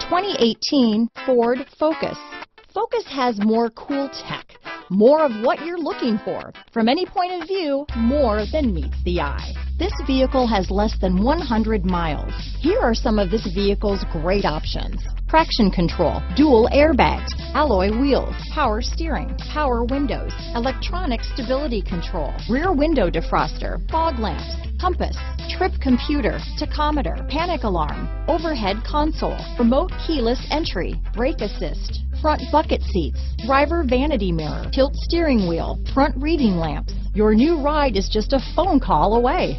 2018 Ford Focus. Focus has more cool tech, more of what you're looking for. From any point of view, more than meets the eye. This vehicle has less than 100 miles. Here are some of this vehicle's great options: traction control, dual airbags, alloy wheels, power steering, power windows, electronic stability control, rear window defroster, fog lamps, compass, trip computer, tachometer, panic alarm, overhead console, remote keyless entry, brake assist, front bucket seats, driver vanity mirror, tilt steering wheel, front reading lamps. Your new ride is just a phone call away.